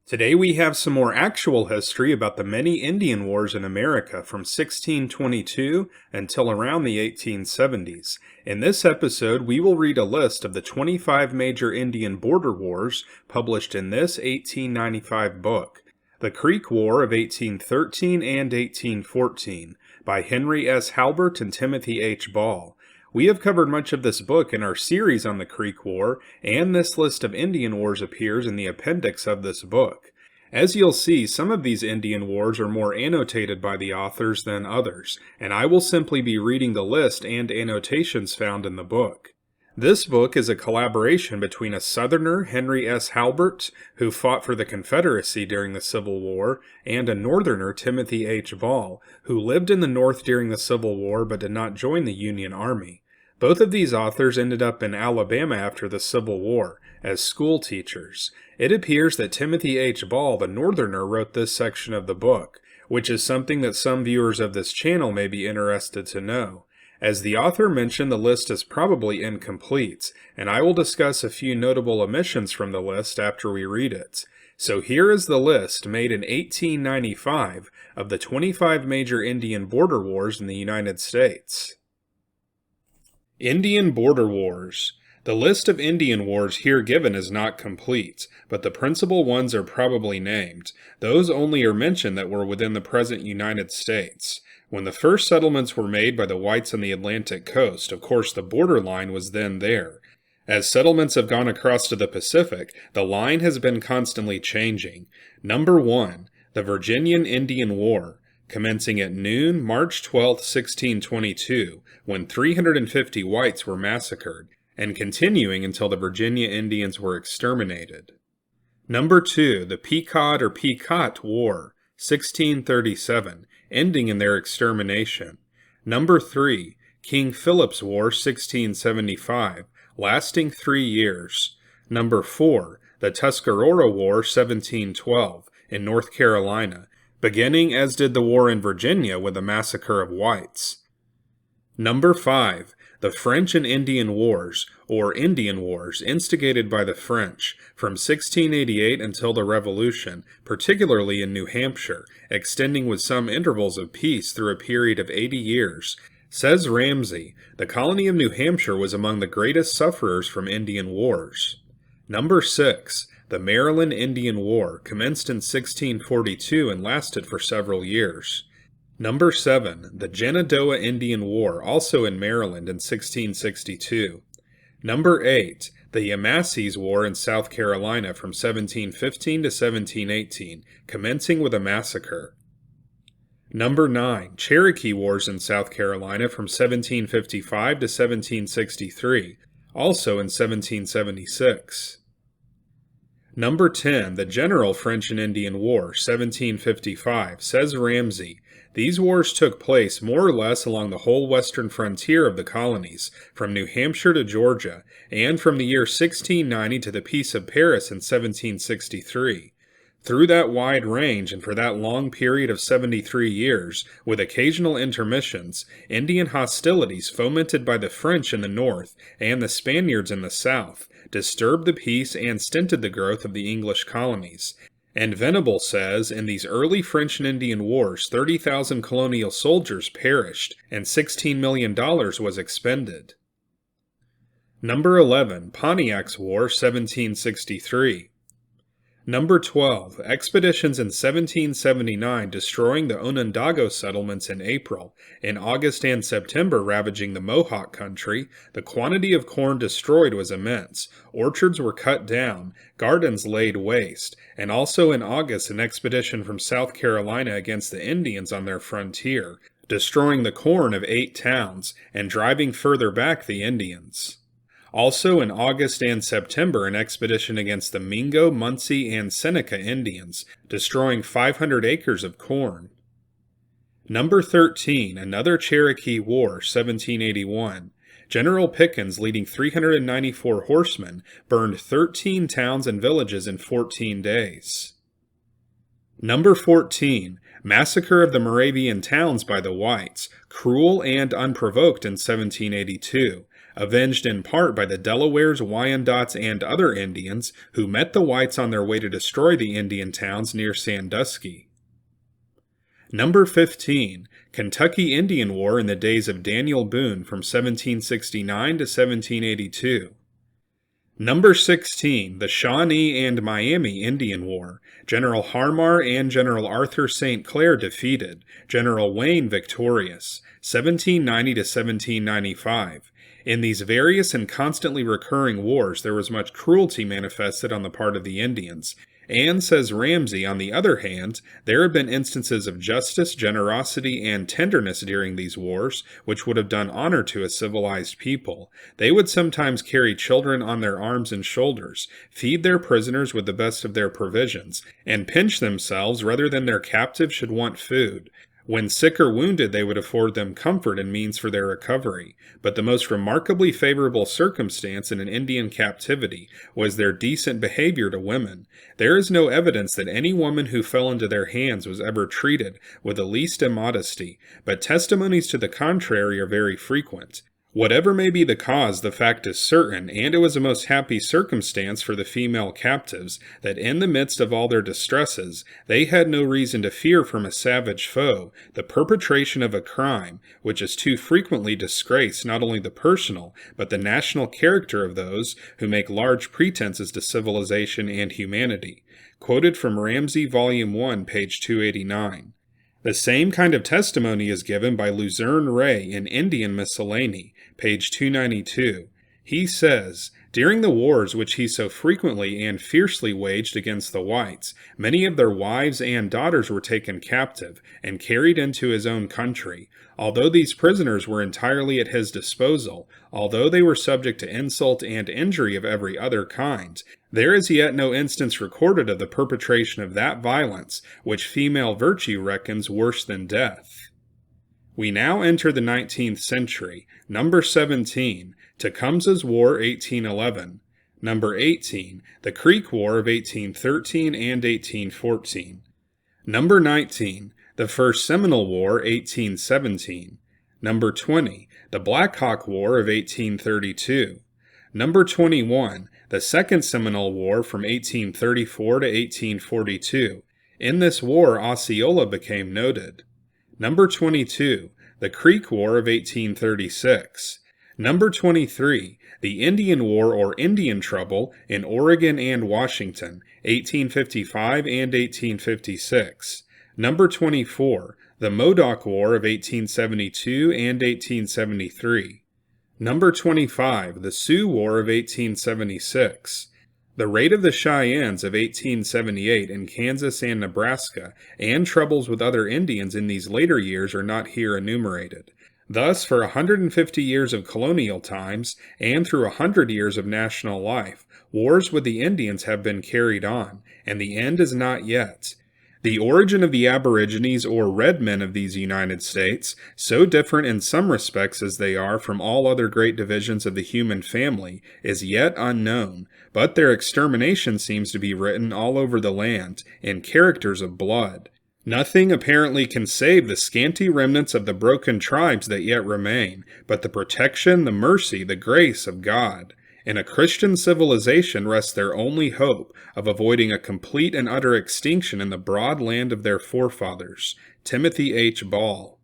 Today we have some more actual history about the many Indian wars in America from 1622 until around the 1870s. In this episode, we will read a list of the 25 major Indian border wars published in this 1895 book, The Creek War of 1813 and 1814, by Henry S. Halbert and Timothy H. Ball. We have covered much of this book in our series on the Creek War, and this list of Indian wars appears in the appendix of this book. As you'll see, some of these Indian wars are more annotated by the authors than others, and I will simply be reading the list and annotations found in the book. This book is a collaboration between a Southerner, Henry S. Halbert, who fought for the Confederacy during the Civil War, and a Northerner, Timothy H. Ball, who lived in the North during the Civil War but did not join the Union Army. Both of these authors ended up in Alabama after the Civil War, as school teachers. It appears that Timothy H. Ball, the Northerner, wrote this section of the book, which is something that some viewers of this channel may be interested to know. As the author mentioned, the list is probably incomplete, and I will discuss a few notable omissions from the list after we read it. So here is the list made in 1895 of the 25 major Indian border wars in the United States. Indian Border Wars. The list of Indian wars here given is not complete, but the principal ones are probably named. Those only are mentioned that were within the present United States. When the first settlements were made by the whites on the Atlantic coast, of course the border line was then there. As settlements have gone across to the Pacific, the line has been constantly changing. Number 1, the Virginian Indian War, commencing at noon, March 12, 1622, when 350 whites were massacred, and continuing until the Virginia Indians were exterminated. Number 2, the Pequot or Pequot War, 1637, ending in their extermination. Number 3, King Philip's War, 1675, lasting 3 years. Number 4, the Tuscarora War, 1712, in North Carolina, beginning as did the war in Virginia with a massacre of whites. Number 5, the French and Indian Wars, or Indian Wars, instigated by the French, from 1688 until the Revolution, particularly in New Hampshire, extending with some intervals of peace through a period of 80 years. Says Ramsay, the colony of New Hampshire was among the greatest sufferers from Indian wars. Number 6, the Maryland Indian War, commenced in 1642 and lasted for several years. Number 7, the Shenandoah Indian War, also in Maryland in 1662. Number 8, the Yamassees War in South Carolina from 1715 to 1718, commencing with a massacre. Number 9, Cherokee Wars in South Carolina from 1755 to 1763, also in 1776. Number 10, the General French and Indian War, 1755, says Ramsay, these wars took place more or less along the whole western frontier of the colonies, from New Hampshire to Georgia, and from the year 1690 to the Peace of Paris in 1763. Through that wide range and for that long period of 73 years, with occasional intermissions, Indian hostilities fomented by the French in the north and the Spaniards in the south disturbed the peace and stinted the growth of the English colonies. And Venable says, in these early French and Indian wars, 30,000 colonial soldiers perished, and $16 million was expended. Number 11, Pontiac's War, 1763. Number 12, expeditions in 1779 destroying the Onondaga settlements in April, in August and September ravaging the Mohawk country. The quantity of corn destroyed was immense, orchards were cut down, gardens laid waste, and also in August an expedition from South Carolina against the Indians on their frontier, destroying the corn of 8 towns, and driving further back the Indians. Also in August and September an expedition against the Mingo, Munsee, and Seneca Indians, destroying 500 acres of corn. Number 13, another Cherokee War, 1781. General Pickens, leading 394 horsemen, burned 13 towns and villages in 14 days. Number 14, Massacre of the Moravian Towns by the Whites, cruel and unprovoked in 1782. avenged in part by the Delawares, Wyandots, and other Indians who met the whites on their way to destroy the Indian towns near Sandusky. Number 15, Kentucky Indian War in the days of Daniel Boone from 1769 to 1782. Number 16, the Shawnee and Miami Indian War. General Harmar and General Arthur St. Clair defeated, General Wayne victorious, 1790 to 1795. In these various and constantly recurring wars, there was much cruelty manifested on the part of the Indians. And, says Ramsay, on the other hand, there have been instances of justice, generosity, and tenderness during these wars, which would have done honor to a civilized people. They would sometimes carry children on their arms and shoulders, feed their prisoners with the best of their provisions, and pinch themselves rather than their captives should want food. When sick or wounded, they would afford them comfort and means for their recovery. But the most remarkably favorable circumstance in an Indian captivity was their decent behavior to women. There is no evidence that any woman who fell into their hands was ever treated with the least immodesty, but testimonies to the contrary are very frequent. Whatever may be the cause, the fact is certain, and it was a most happy circumstance for the female captives, that in the midst of all their distresses, they had no reason to fear from a savage foe the perpetration of a crime, which has too frequently disgraced not only the personal, but the national character of those who make large pretenses to civilization and humanity. Quoted from Ramsay, Volume 1, page 289. The same kind of testimony is given by Luzerne Ray in Indian Miscellany, page 292. He says, during the wars which he so frequently and fiercely waged against the whites, many of their wives and daughters were taken captive and carried into his own country. Although these prisoners were entirely at his disposal, although they were subject to insult and injury of every other kind, there is yet no instance recorded of the perpetration of that violence which female virtue reckons worse than death. We now enter the 19th century. Number 17, Tecumseh's War 1811. Number 18, the Creek War of 1813 and 1814. Number 19, the First Seminole War 1817. Number 20, the Black Hawk War of 1832. Number 21, the Second Seminole War from 1834 to 1842. In this war, Osceola became noted. Number 22, the Creek War of 1836. Number 23, the Indian War or Indian Trouble in Oregon and Washington, 1855 and 1856. Number 24, the Modoc War of 1872 and 1873. Number 25, the Sioux War of 1876. The raid of the Cheyennes of 1878 in Kansas and Nebraska, and troubles with other Indians in these later years are not here enumerated. Thus, for 150 years of colonial times, and through 100 years of national life, wars with the Indians have been carried on, and the end is not yet. The origin of the Aborigines or red men of these United States, so different in some respects as they are from all other great divisions of the human family, is yet unknown, but their extermination seems to be written all over the land, in characters of blood. Nothing apparently can save the scanty remnants of the broken tribes that yet remain, but the protection, the mercy, the grace of God. In a Christian civilization rests their only hope of avoiding a complete and utter extinction in the broad land of their forefathers. Timothy H. Ball.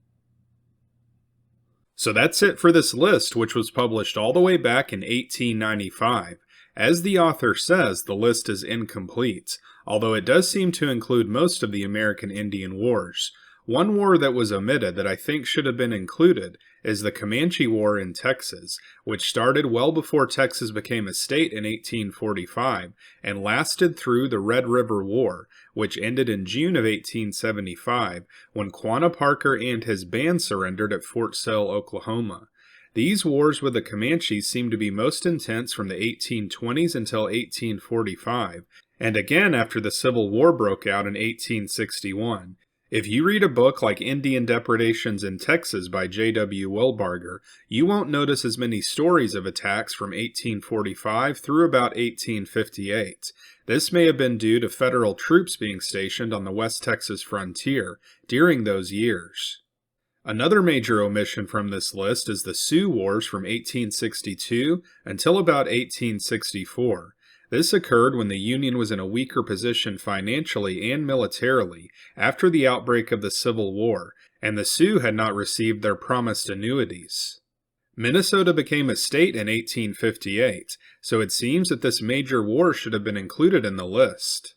So that's it for this list, which was published all the way back in 1895. As the author says, the list is incomplete, although it does seem to include most of the American Indian Wars. One war that was omitted that I think should have been included is the Comanche War in Texas, which started well before Texas became a state in 1845 and lasted through the Red River War, which ended in June of 1875 when Quanah Parker and his band surrendered at Fort Sill, Oklahoma. These wars with the Comanches seem to be most intense from the 1820s until 1845, and again after the Civil War broke out in 1861. If you read a book like Indian Depredations in Texas by J.W. Wilbarger, you won't notice as many stories of attacks from 1845 through about 1858. This may have been due to federal troops being stationed on the West Texas frontier during those years. Another major omission from this list is the Sioux Wars from 1862 until about 1864. This occurred when the Union was in a weaker position financially and militarily after the outbreak of the Civil War, and the Sioux had not received their promised annuities. Minnesota became a state in 1858, so it seems that this major war should have been included in the list.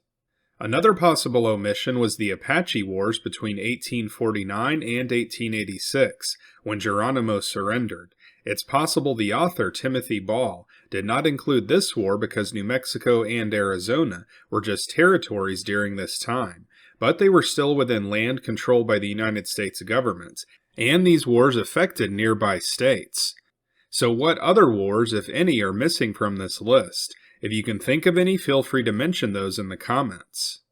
Another possible omission was the Apache Wars between 1849 and 1886, when Geronimo surrendered. It's possible the author, Timothy Ball, did not include this war because New Mexico and Arizona were just territories during this time, but they were still within land controlled by the United States government, and these wars affected nearby states. So what other wars, if any, are missing from this list? If you can think of any, feel free to mention those in the comments.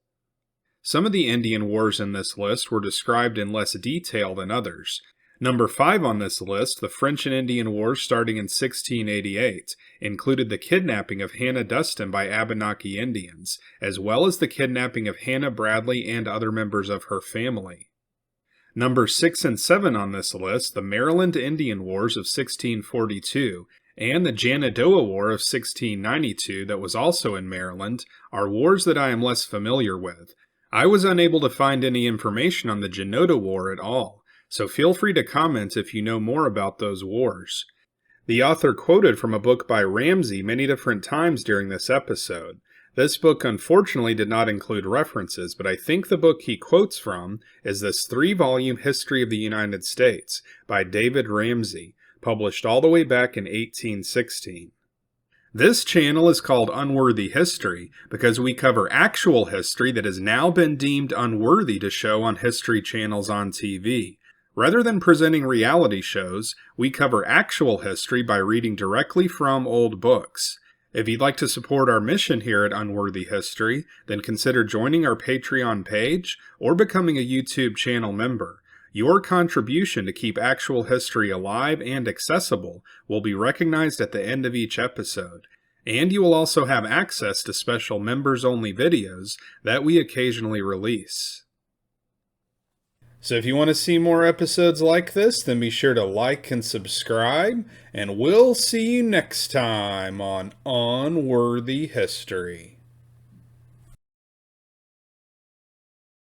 Some of the Indian wars in this list were described in less detail than others. Number 5 on this list, the French and Indian Wars starting in 1688, included the kidnapping of Hannah Dustin by Abenaki Indians, as well as the kidnapping of Hannah Bradley and other members of her family. Number 6 and 7 on this list, the Maryland Indian Wars of 1642, and the Shenandoah War of 1692 that was also in Maryland, are wars that I am less familiar with. I was unable to find any information on the Shenandoah War at all, so feel free to comment if you know more about those wars. The author quoted from a book by Ramsey many different times during this episode. This book unfortunately did not include references, but I think the book he quotes from is this 3-volume History of the United States by David Ramsey, published all the way back in 1816. This channel is called Unworthy History because we cover actual history that has now been deemed unworthy to show on history channels on TV. Rather than presenting reality shows, we cover actual history by reading directly from old books. If you'd like to support our mission here at Unworthy History, then consider joining our Patreon page or becoming a YouTube channel member. Your contribution to keep actual history alive and accessible will be recognized at the end of each episode, and you will also have access to special members-only videos that we occasionally release. So if you want to see more episodes like this, then be sure to like and subscribe, and we'll see you next time on Unworthy History.